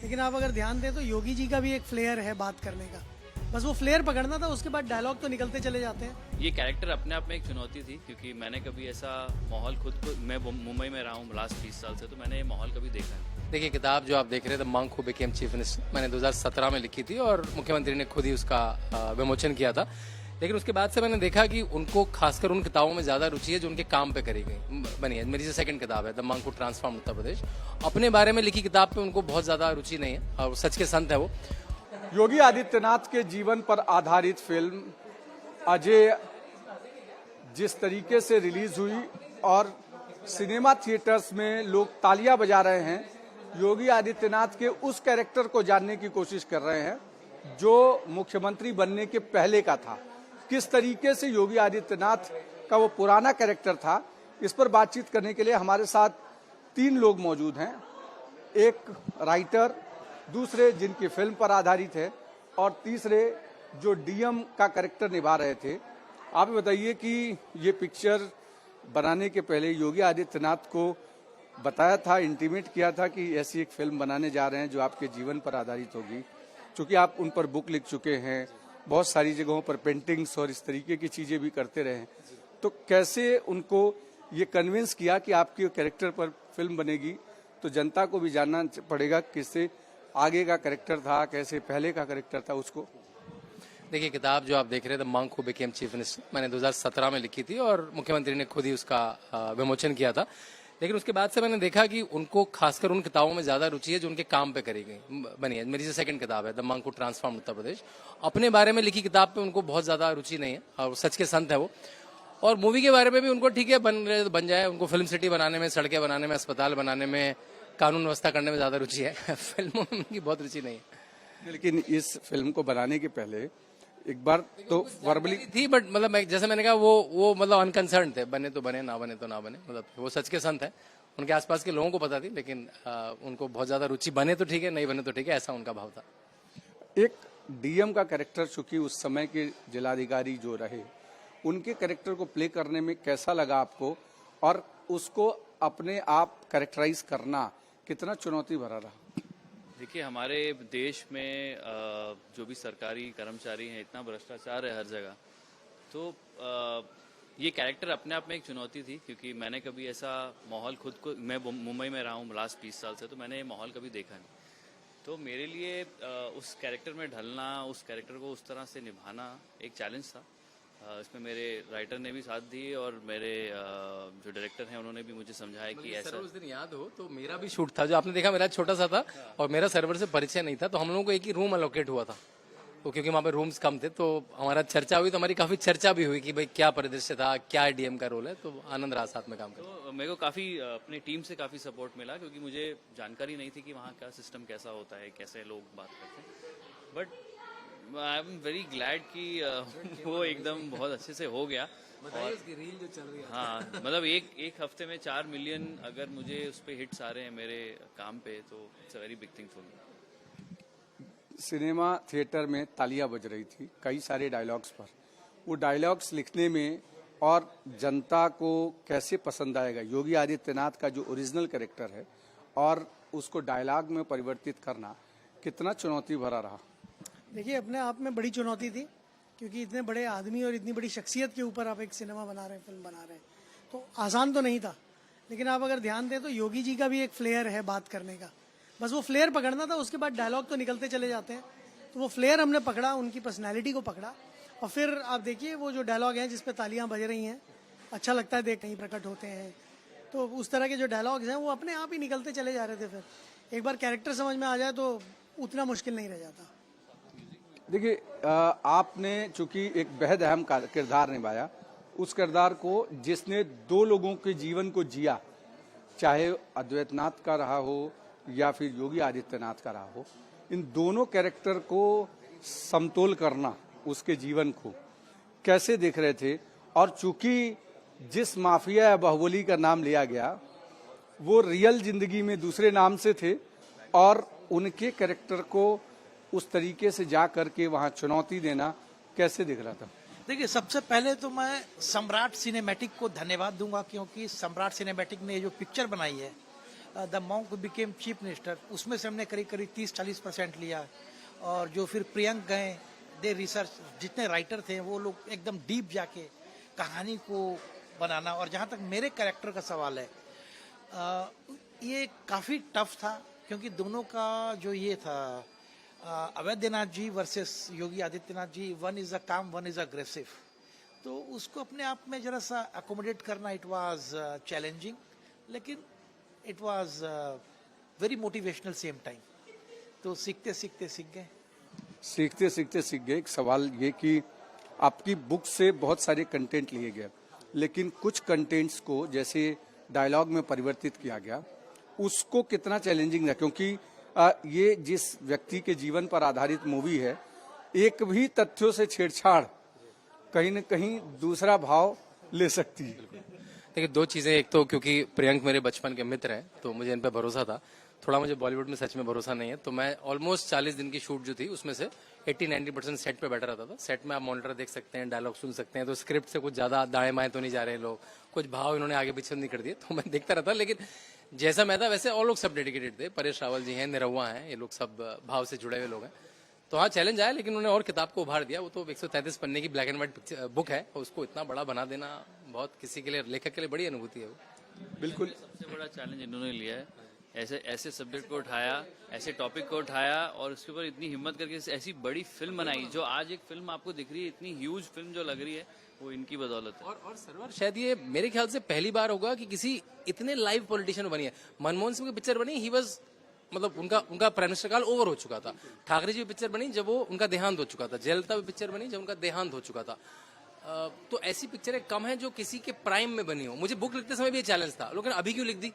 लेकिन आप अगर ध्यान दें तो योगी जी का भी एक फ्लेयर है बात करने का, बस वो फ्लेयर पकड़ना था, उसके बाद डायलॉग तो निकलते चले जाते हैं। ये कैरेक्टर अपने आप में एक चुनौती थी, क्योंकि मैंने कभी ऐसा माहौल खुद को, मैं मुंबई में रहा हूँ लास्ट 20 साल से, तो मैंने ये माहौल कभी देखा नहीं। देखिए, किताब जो आप देख रहे थे मंक हू बिकेम चीफ मिनिस्टर, मैंने 2017 में लिखी थी और मुख्यमंत्री ने खुद ही उसका विमोचन किया था। लेकिन उसके बाद से मैंने देखा कि उनको खासकर उन किताबों में ज्यादा रुचि है जो उनके काम पे करी गई बनी है। मेरी जो सेकंड किताब है the monk who transform Uttar Pradesh, अपने बारे में लिखी किताब पे उनको बहुत ज्यादा रुचि नहीं है और सच के संत है वो। योगी आदित्यनाथ के जीवन पर आधारित फिल्म अजय जिस तरीके से रिलीज हुई और सिनेमा थिएटर्स में लोग तालियां बजा रहे हैं, योगी आदित्यनाथ के उस कैरेक्टर को जानने की कोशिश कर रहे हैं जो मुख्यमंत्री बनने के पहले का था। किस तरीके से योगी आदित्यनाथ का वो पुराना कैरेक्टर था, इस पर बातचीत करने के लिए हमारे साथ 3 लोग मौजूद हैं। एक राइटर, दूसरे जिनकी फिल्म पर आधारित है, और तीसरे जो डीएम का कैरेक्टर निभा रहे थे। आप बताइए कि ये पिक्चर बनाने के पहले योगी आदित्यनाथ को बताया था, इंटीमेट किया था कि ऐसी एक फिल्म बनाने जा रहे हैं जो आपके जीवन पर आधारित होगी, क्योंकि आप उन पर बुक लिख चुके हैं, बहुत सारी जगहों पर पेंटिंग्स और इस तरीके की चीजें भी करते रहे हैं, तो कैसे उनको ये कन्विंस किया कि आपके कैरेक्टर पर फिल्म बनेगी? तो जनता को भी जानना पड़ेगा किससे आगे का कैरेक्टर था, कैसे पहले का कैरेक्टर था उसको। देखिए, किताब जो आप देख रहे थे मंक हू बिकेम चीफ मिनिस्टर, मैंने 2017 में लिखी थी और मुख्यमंत्री ने खुद ही उसका विमोचन किया था। लेकिन उसके बाद से मैंने देखा कि उनको खासकर उन किताबों में ज्यादा रुचि है जो उनके काम पे करी गई बनी है। मेरी जो सेकंड किताब है the monk who transform Uttar Pradesh, अपने बारे में लिखी किताब पे उनको बहुत ज्यादा रुचि नहीं है और सच के संत है वो। और मूवी के बारे में भी उनको ठीक है, बन जाए, उनको फिल्म सिटी बनाने में, सड़कें बनाने में, अस्पताल बनाने में, कानून व्यवस्था करने में ज्यादा रुचि है। फिल्मों में उनकी बहुत रुचि नहीं है। लेकिन इस फिल्म को बनाने के पहले एक बार तो वर्बली थी, बट मतलब जैसे मैंने कहा वो मतलब अनकंसर्न थे, बने तो बने, ना बने तो ना बने, मतलब वो सच के संत है। उनके आसपास के लोगों को पता थी, लेकिन उनको बहुत ज्यादा रुचि, बने तो ठीक है, नहीं बने तो ठीक है, ऐसा उनका भाव था। एक डीएम का कैरेक्टर, चूंकि उस समय के जिलाधिकारी जो रहे, उनके कैरेक्टर को प्ले करने में कैसा लगा आपको, और उसको अपने आप कैरेक्टराइज करना कितना चुनौती भरा रहा? देखिए, हमारे देश में जो भी सरकारी कर्मचारी हैं, इतना भ्रष्टाचार है हर जगह, तो ये कैरेक्टर अपने आप में एक चुनौती थी, क्योंकि मैंने कभी ऐसा माहौल खुद को, मैं मुंबई में रहा हूँ लास्ट 20 साल से, तो मैंने ये माहौल कभी देखा नहीं। तो मेरे लिए उस कैरेक्टर में ढलना, उस कैरेक्टर को उस तरह से निभाना एक चैलेंज था। इसमें मेरे राइटर ने भी साथ दी और मेरे जो डायरेक्टर हैं उन्होंने भी मुझे समझाया कि ऐसा। उस दिन याद हो तो मेरा भी शूट था, जो आपने देखा मेरा छोटा सा था और मेरा सर्वर से परिचय नहीं था, तो हम लोगों को एक ही रूम अलोकेट हुआ था, तो क्योंकि वहाँ पे रूम्स कम थे, तो हमारा चर्चा हुई, तो हमारी काफी चर्चा भी हुई कि भाई क्या परिदृश्य था, क्या डीएम का रोल है, तो आनंद रहा साथ में काम करके। तो मेरे को काफी अपनी टीम से काफी सपोर्ट मिला, क्योंकि मुझे जानकारी नहीं थी कि वहाँ का सिस्टम कैसा होता है, कैसे लोग बात करते हैं। But I am very glad कि वो एकदम बहुत अच्छे से हो गया। बताइए उसकी रील जो चल रही है। हाँ, मतलब एक हफ्ते में 4 मिलियन अगर मुझे उस पर हिट्स आ रहे हैं मेरे काम पे, तो it's a very big thing for me. Cinema theatre में तालियां बज रही थी कई सारे डायलॉग्स पर। वो डायलॉग्स लिखने में और जनता को कैसे पसंद आएगा, योगी आदित्यनाथ का जो ओरिजिनल कैरेक्टर है, और उसको डायलॉग में परिवर्तित करना कितना चुनौती भरा रहा? देखिए, अपने आप में बड़ी चुनौती थी, क्योंकि इतने बड़े आदमी और इतनी बड़ी शख्सियत के ऊपर आप एक सिनेमा बना रहे हैं, फिल्म बना रहे हैं, तो आसान तो नहीं था। लेकिन आप अगर ध्यान दें तो योगी जी का भी एक फ्लेयर है बात करने का, बस वो फ्लेयर पकड़ना था, उसके बाद डायलॉग तो निकलते चले जाते हैं। तो वो फ्लेयर हमने पकड़ा, उनकी पर्सनैलिटी को पकड़ा, और फिर आप देखिए वो जो डायलॉग हैं जिसपे तालियां बज रही हैं, अच्छा लगता है देख, कहीं प्रकट होते हैं, तो उस तरह के जो डायलॉग्स हैं वो अपने आप ही निकलते चले जा रहे थे। फिर एक बार कैरेक्टर समझ में आ जाए तो उतना मुश्किल नहीं रह जाता। देखिए, आपने चूंकि एक बेहद अहम किरदार निभाया, उस किरदार को जिसने 2 लोगों के जीवन को जिया, चाहे अद्वैतनाथ का रहा हो या फिर योगी आदित्यनाथ का रहा हो, इन दोनों कैरेक्टर को समतोल करना, उसके जीवन को कैसे देख रहे थे? और चूंकि जिस माफिया या बाहुबली का नाम लिया गया वो रियल जिंदगी में दूसरे नाम से थे, और उनके कैरेक्टर को उस तरीके से जा करके वहां चुनौती देना कैसे दिख रहा था? देखिए, सबसे पहले तो मैं सम्राट सिनेमैटिक को धन्यवाद दूंगा, क्योंकि सम्राट सिनेमैटिक ने जो पिक्चर बनाई है the monk became chief minister, उसमें से हमने करीब करीब 30-40% लिया। और जो फिर प्रियंक गए, दे रिसर्च, जितने राइटर थे वो लोग एकदम डीप जाके कहानी को बनाना। और जहाँ तक मेरे कैरेक्टर का सवाल है, ये काफ़ी टफ था, क्योंकि दोनों का जो ये था, Avaidyanath ji versus Yogi Adityanath ji, one is a calm, one is aggressive, तो उसको अपने आप में जरा सा अकोमोडेट करना, इट वाज चैलेंजिंग, लेकिन it was very motivational same time. तो सीखते सीखते सीख गए। सीखते सीखते सीख गए। एक सवाल ये कि आपकी बुक से बहुत सारे कंटेंट लिए गए, लेकिन कुछ कंटेंट्स को जैसे डायलॉग में परिवर्तित किया गया, उसको कितना चैलेंजिंग था? क्योंकि ये जिस व्यक्ति के जीवन पर आधारित मूवी है, एक भी तथ्यों से छेड़छाड़ कहीं न कहीं दूसरा भाव ले सकती है। देखिए, दो चीजें, एक तो क्योंकि प्रियंक मेरे बचपन के मित्र हैं तो मुझे इन पे भरोसा था। थोड़ा मुझे बॉलीवुड में सच में भरोसा नहीं है, तो मैं ऑलमोस्ट 40 दिन की शूट जो थी उसमें से 80-90% सेट पे बैठा रहता था। सेट में आप मॉनिटर देख सकते हैं, डायलॉग सुन सकते हैं, तो स्क्रिप्ट से कुछ ज्यादा दाएं बाएं तो नहीं जा रहे हैं लोग, कुछ भाव इन्होंने आगे पीछे नहीं कर दिए, तो मैं देखता रहता। लेकिन जैसा मैं था वैसे और लोग सब डेडिकेटेड थे। परेश रावल जी हैं, निरहुआ हैं, ये लोग सब भाव से जुड़े हुए लोग हैं। तो हाँ, चैलेंज आया, लेकिन उन्होंने और किताब को उभार दिया। वो तो 133 पन्ने की ब्लैक एंड व्हाइट बुक है, और उसको इतना बड़ा बना देना बहुत किसी के लिए, लेखक के लिए बड़ी अनुभूति है वो। बिल्कुल सबसे बड़ा चैलेंज इन्होंने लिया है। ऐसे ऐसे सब्जेक्ट को उठाया, ऐसे टॉपिक को उठाया, और उसके ऊपर इतनी हिम्मत करके ऐसी बड़ी फिल्म बनाई। जो आज एक फिल्म आपको दिख रही है, इतनी ह्यूज फिल्म जो लग रही है, वो इनकी बदौलत है। और सरवर, शायद ये मेरे ख्याल से पहली बार होगा कि किसी इतने लाइव पॉलिटिशियन बनी है। मनमोहन सिंह की पिक्चर बनी, ही वाज, मतलब उनका प्राइम मिनिस्टर काल ओवर हो चुका था। ठाकरे जी की पिक्चर बनी जब वो उनका देहांत हो चुका था। जयललिता की पिक्चर बनी जब उनका देहांत हो चुका था। तो ऐसी पिक्चरें कम है जो किसी के प्राइम में बनी हो। मुझे बुक लिखते समय भी ये चैलेंज था, लेकिन अभी क्यों लिख दी?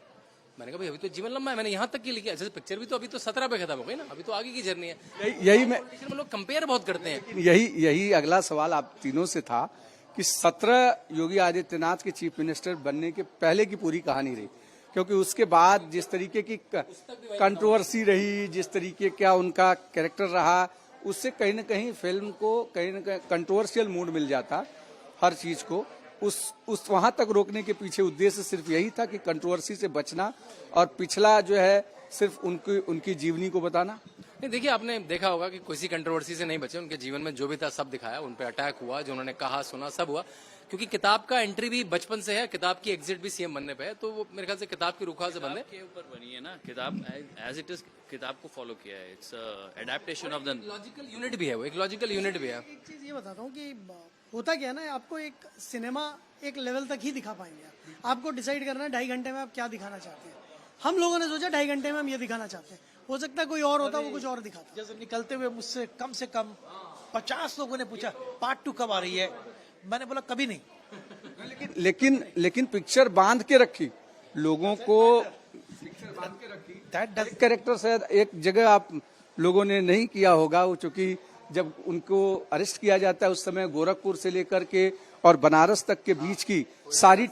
मैंने कहा भाई अभी तो जीवन लंबा है, मैंने यहाँ तक की लिखी है। अच्छा, पिक्चर भी तो अभी तो 17 पे खत्म हो गई ना, अभी तो आगे की जर्नी है। यही मैं लोग कंपेयर बहुत करते हैं। यही अगला सवाल आप तीनों से था कि 17 योगी आदित्यनाथ के चीफ मिनिस्टर बनने के पहले की पूरी कहानी रही, क्योंकि उसके बाद जिस तरीके की कंट्रोवर्सी रही, जिस तरीके का उनका कैरेक्टर रहा, उससे कहीं न कहीं फिल्म को कहीं न कहीं कंट्रोवर्शियल मूड मिल जाता। हर चीज को उस वहां तक रोकने के पीछे उद्देश्य सिर्फ यही था कि कंट्रोवर्सी से बचना, और पिछला जो है सिर्फ उनकी जीवनी को बताना। नहीं, देखिए, आपने देखा होगा कि किसी कंट्रोवर्सी से नहीं बचे। उनके जीवन में जो भी था सब दिखाया, उन पे अटैक हुआ, जो उन्होंने कहा सुना सब हुआ। क्योंकि किताब का एंट्री भी बचपन से है, किताब की एग्जिट भी सीएम बनने पे है, तो वो मेरे ख्याल से किताब की रुखाल से बंदे के ऊपर बनी है ना किताब, एज इट इज किताब को फॉलो किया है। It's adaptation of the logical unit भी है, वो एक लॉजिकल यूनिट भी है। एक चीज ये बताता हूँ कि होता क्या है ना, आपको एक सिनेमा एक लेवल तक ही दिखा पाएंगे। आपको डिसाइड करना है 2.5 घंटे में आप क्या दिखाना चाहते हैं। हम लोगों ने सोचा 2.5 घंटे में हम ये दिखाना चाहते हैं, हो सकता है कोई और होता, वो कुछ और दिखाता। जैसे निकलते हुए मुझसे कम से कम 50 लोगों ने पूछा पार्ट 2 कब आ रही है। मैंने बोला कभी नहीं। लेकिन पिक्चर बांध के रखी लोगों को, पिक्चर बांध के रखी। कैरेक्टर शायद एक जगह आप लोगों ने नहीं किया होगा, वो चूंकि जब उनको अरेस्ट किया जाता है उस समय गोरखपुर से लेकर के और बनारस तक के बीच की सारी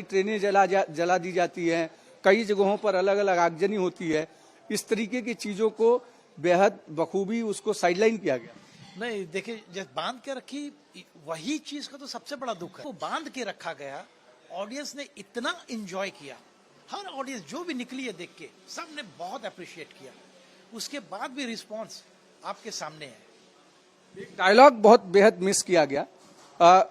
ट्रेनें जला दी जाती हैं। कई जगहों पर अलग अलग आगजनी होती है। इस तरीके की चीजों को बेहद बखूबी उसको साइडलाइन किया गया। नहीं, देखिए, जब बांध के रखी, वही चीज का तो सबसे बड़ा दुख है। वो बांध के रखा गया, ऑडियंस ने इतना एंजॉय किया। हर ऑडियंस जो भी निकली है देख के, सब ने बहुत अप्रिशिएट किया। उसके बाद भी रिस्पॉन्स आपके सामने है। डायलॉग बहुत बेहद मिस किया गया।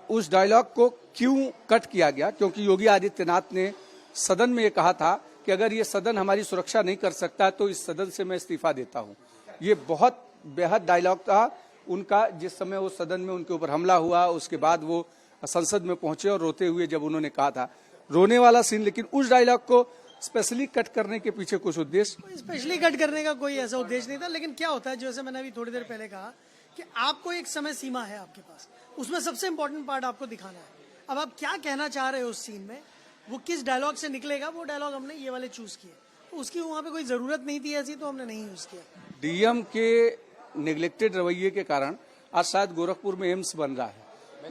उस डायलॉग को क्यों कट किया गया? क्योंकि योगी आदित्यनाथ ने सदन में ये कहा था कि अगर ये सदन हमारी सुरक्षा नहीं कर सकता तो इस सदन से मैं इस्तीफा देता हूं। ये बहुत बेहद डायलॉग था उनका। जिस समय वो सदन में उनके ऊपर हमला हुआ, उसके बाद वो संसद में पहुंचे और रोते हुए जब उन्होंने कहा था, रोने वाला सीन। लेकिन उस डायलॉग को स्पेशली कट करने के पीछे कुछ उद्देश्य? स्पेशली कट करने का कोई ऐसा उद्देश्य नहीं था। लेकिन क्या होता है, जैसे मैंने अभी थोड़ी देर पहले कहा कि आपको एक समय सीमा है आपके पास, उसमें सबसे इंपॉर्टेंट पार्ट आपको दिखाना है। अब आप क्या कहना चाह रहे हो उस सीन में, वो किस डायलॉग से निकलेगा, वो डायलॉग हमने ये वाले चूज किए। तो उसकी वहां पे कोई जरूरत नहीं थी ऐसी, तो हमने नहीं यूज किया। डीएम के निगलेक्टेड रवैये के कारण आज शायद गोरखपुर में एम्स बन रहा है।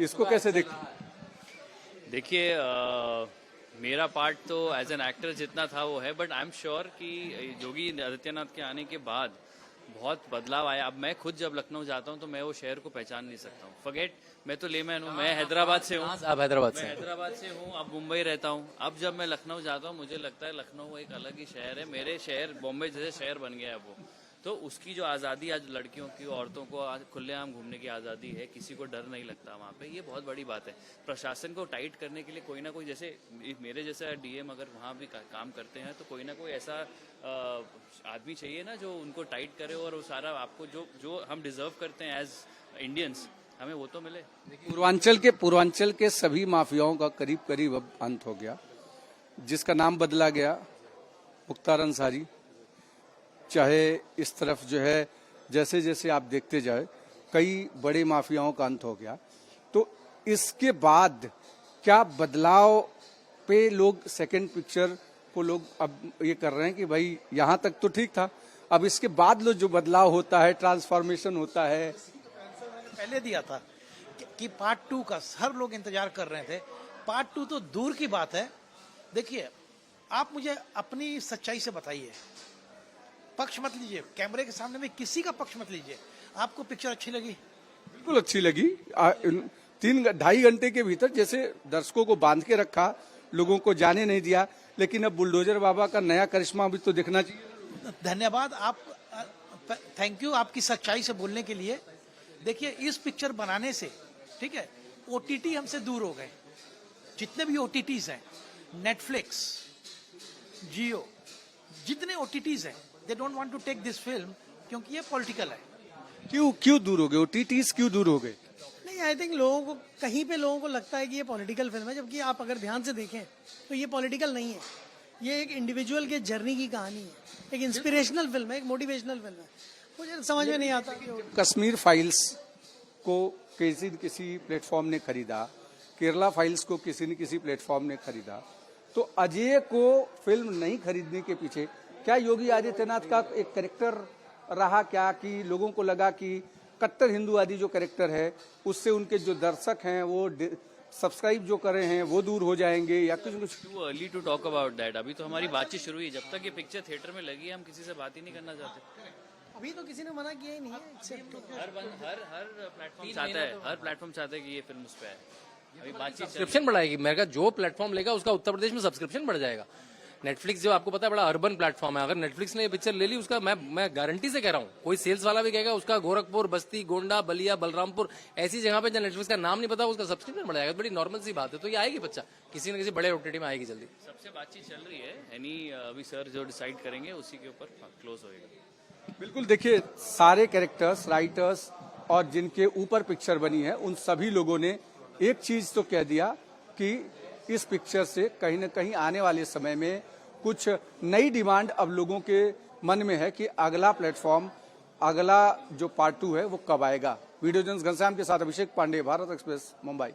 इसको कैसे देखिए, मेरा पार्ट तो एज एन एक्टर जितना था वो है, बट आई एम श्योर कि योगी आदित्यनाथ के आने के बाद बहुत बदलाव आया। अब मैं खुद जब लखनऊ जाता हूँ तो मैं वो शहर को पहचान नहीं सकता हूँ। फॉरगेट, मैं तो लेमैन हूँ, मैं हैदराबाद से हूँ, आप हैदराबाद से मैं हैं। हैदराबाद से हूँ, अब मुंबई रहता हूँ। अब जब मैं लखनऊ जाता हूँ मुझे लगता है लखनऊ एक अलग ही शहर है। मेरे शहर बॉम्बे जैसे शहर बन गया है वो। तो उसकी जो आज़ादी आज लड़कियों की, औरतों को आज खुलेआम घूमने की आज़ादी है, किसी को डर नहीं लगता वहाँ पे, ये बहुत बड़ी बात है। प्रशासन को टाइट करने के लिए कोई ना कोई, जैसे मेरे जैसा डीएम अगर वहाँ भी काम करते हैं तो कोई ना कोई ऐसा आदमी चाहिए ना जो उनको टाइट करे और वो सारा आपको जो जो हम डिजर्व करते हैं एज इंडियंस, हमें वो तो मिले। पूर्वांचल के सभी माफियाओं का करीब करीब अब अंत हो गया। जिसका नाम बदला गया, मुख्तार अंसारी, चाहे इस तरफ जो है जैसे जैसे आप देखते जाए कई बड़े माफियाओं का अंत हो गया। तो इसके बाद क्या बदलाव पे लोग सेकंड पिक्चर को लोग अब ये कर रहे हैं कि भाई यहाँ तक तो ठीक था, अब इसके बाद जो बदलाव होता है, ट्रांसफॉर्मेशन होता है। पहले दिया था कि पार्ट 2 का हर लोग इंतजार कर रहे थे। पार्ट 2 तो दूर की बात है। देखिए, आप मुझे अपनी सच्चाई से बताइए, पक्ष मत लीजिए, कैमरे के सामने में किसी का पक्ष मत लीजिए। आपको पिक्चर अच्छी लगी? बिल्कुल अच्छी लगी। 3-2.5 घंटे के भीतर जैसे दर्शकों को बांध के रखा, लोगों को जाने नहीं दिया, लेकिन अब बुलडोजर बाबा का नया करिश्मा भी तो दिखना चाहिए। धन्यवाद आप, थैंक यू आपकी सच्चाई से बोलने के लिए। देखिए, इस पिक्चर बनाने से, ठीक है, ओटीटी हमसे दूर हो गए। जितने भी ओटीटीज हैं, नेटफ्लिक्स, जियो, जितने ओटीटीज हैं, they don't want to take this film क्योंकि ये पॉलिटिकल है। क्यों दूर हो गए? ओटीटीज क्यों दूर हो गए? नहीं, आई थिंक लोगों को कहीं पे लोगों को लगता है कि ये पॉलिटिकल फिल्म है, जबकि आप अगर ध्यान से देखें तो ये पॉलिटिकल नहीं है। ये एक इंडिविजुअल के जर्नी की कहानी है, एक इंस्पिरेशनल फिल्म है, एक मोटिवेशनल फिल्म है। मुझे समझ में नहीं आता कि कश्मीर फाइल्स को किसी न किसी प्लेटफॉर्म ने खरीदा, केरला फाइल्स को किसी न किसी प्लेटफॉर्म ने खरीदा, तो अजय को फिल्म नहीं खरीदने के पीछे क्या योगी आदित्यनाथ का एक कैरेक्टर रहा क्या, कि लोगों को लगा कि कट्टर हिंदूवादी जो कैरेक्टर है उससे उनके जो दर्शक हैं वो सब्सक्राइब जो कर रहे हैं वो दूर हो जाएंगे, या कुछ too early to talk about that. अभी तो हमारी बातचीत शुरू हुई, जब तक ये पिक्चर थिएटर में लगी है हम किसी से बात ही नहीं करना चाहते। अभी तो किसी ने मना किया ही नहीं है except हर प्लेटफॉर्म चाहता है, हर प्लेटफॉर्म चाहता है कि ये फिल्म उस पर है। अभी बातचीत चल रही है। सब्सक्रिप्शन बढ़ाएगी। मेरे का जो प्लेटफॉर्म लेगा उसका उत्तर प्रदेश में सब्सक्रिप्शन बढ़ जाएगा। नेटफ्लिक्स जो आपको पता है बड़ा अर्बन प्लेटफॉर्म है, अगर नेटफ्लिक्स ने ये पिक्चर ले ली उसका मैं गारंटी से कह रहा हूँ, कोई सेल्स वाला भी कहेगा उसका गोरखपुर, बस्ती, गोंडा, बलिया, बलरामपुर ऐसी जगह पे जहाँ नेटफ्लिक्स का नाम नहीं पता उसका सब्सक्रिप्शन बढ़ जाएगा। बड़ी नॉर्मल सी बात है। तो ये आएगी बच्चा किसी न किसी बड़े ओटीटी में आएगी जल्दी। सबसे बातचीत चल रही है, यानी अभी सर जो डिसाइड करेंगे उसी के ऊपर क्लोज होएगा। बिल्कुल। देखिए, सारे कैरेक्टर्स, राइटर्स और जिनके ऊपर पिक्चर बनी है उन सभी लोगों ने एक चीज तो कह दिया कि इस पिक्चर से कहीं न कहीं आने वाले समय में कुछ नई डिमांड अब लोगों के मन में है कि अगला प्लेटफॉर्म, अगला जो पार्ट 2 है वो कब आएगा। वीडियो जर्नलिस्ट घनश्याम के साथ अभिषेक पांडे, भारत एक्सप्रेस, मुंबई।